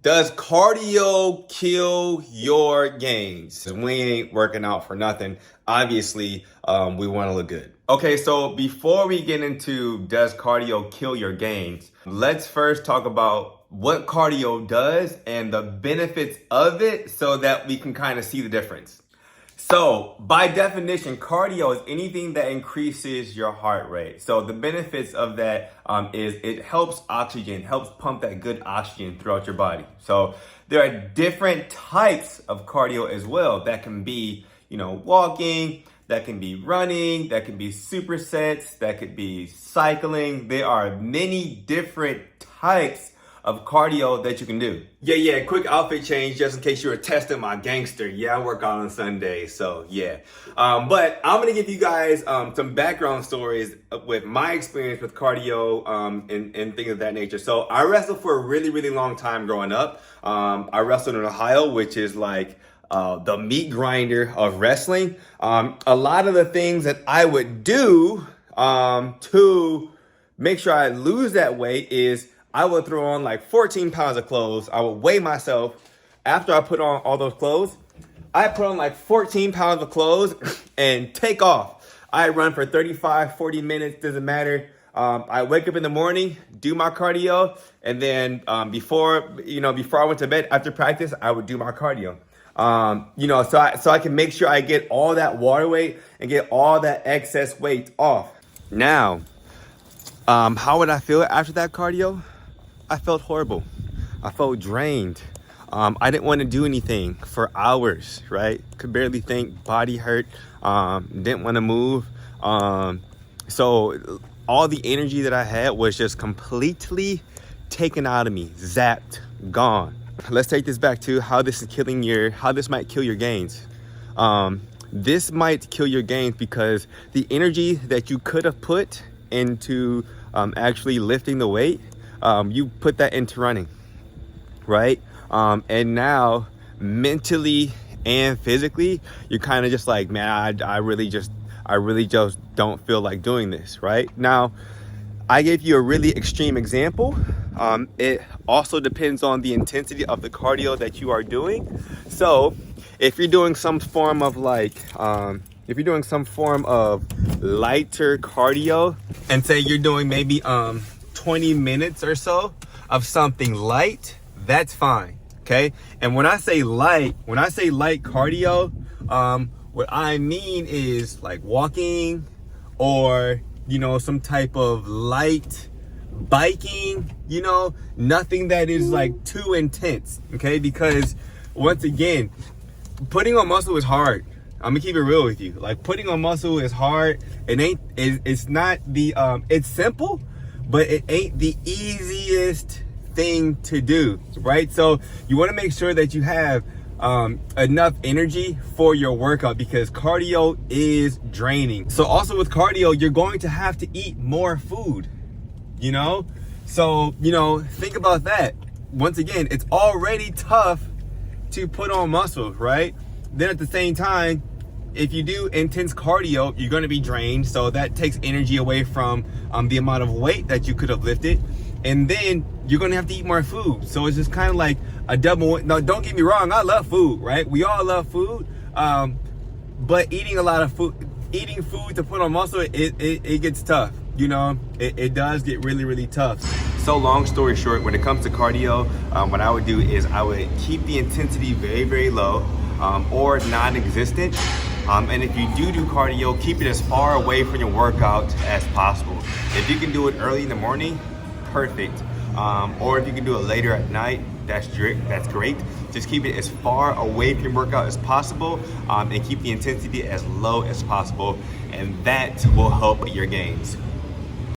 Does cardio kill your gains? We ain't working out for nothing. Obviously, we want to look good. Okay, so before we get into does cardio kill your gains, let's first talk about what cardio does and the benefits of it so that we can kind of see the difference. So, by definition, cardio is anything that increases your heart rate. So, the benefits of that is it helps oxygen, helps pump that good oxygen throughout your body. So, there are different types of cardio as well. That can be, walking, that can be running, that can be supersets, that could be cycling. There are many different types of cardio that you can do. Yeah, quick outfit change just in case you were testing my gangster. Yeah, I work out on Sundays, so yeah. But I'm gonna give you guys some background stories with my experience with cardio and things of that nature. So I wrestled for a really, really long time growing up. I wrestled in Ohio, which is like the meat grinder of wrestling. A lot of the things that I would do to make sure I lose that weight is I would throw on like 14 pounds of clothes. I would weigh myself after I put on all those clothes. I put on like 14 pounds of clothes and take off. I run for 35, 40 minutes, doesn't matter. I wake up in the morning, do my cardio, and then before I went to bed after practice, I would do my cardio. So I can make sure I get all that water weight and get all that excess weight off. Now, how would I feel after that cardio? I felt horrible. I felt drained. I didn't want to do anything for hours, right? Could barely think, body hurt, didn't want to move. So all the energy that I had was just completely taken out of me, zapped, gone. Let's take this back to how this might kill your gains. This might kill your gains because the energy that you could have put into actually lifting the weight, you put that into running, right? And now mentally and physically, you're kind of just like, man, I really just don't feel like doing this, right? Now, I gave you a really extreme example. It also depends on the intensity of the cardio that you are doing. So if you're doing some form of lighter cardio, and say you're doing maybe 20 minutes or so of something light, that's fine. Okay. And when I say light cardio, what I mean is like walking or, some type of light biking, nothing that is like too intense. Okay. Because once again, putting on muscle is hard. I'm gonna keep it real with you. Like, putting on muscle is hard. It's not the, it's simple, but it ain't the easiest thing to do, right? So you want to make sure that you have enough energy for your workout because cardio is draining. So also with cardio, you're going to have to eat more food, So, think about that. Once again, it's already tough to put on muscle, right? Then at the same time, if you do intense cardio, you're going to be drained. So that takes energy away from the amount of weight that you could have lifted. And then you're going to have to eat more food. So it's just kind of like a double. No, don't get me wrong. I love food, right? We all love food. But eating food to put on muscle, it gets tough. It does get really, really tough. So long story short, when it comes to cardio, what I would do is I would keep the intensity very, very low or non-existent. And if you do cardio, keep it as far away from your workout as possible. If you can do it early in the morning, perfect. Or if you can do it later at night, that's great. Just keep it as far away from your workout as possible, and keep the intensity as low as possible, and that will help your gains.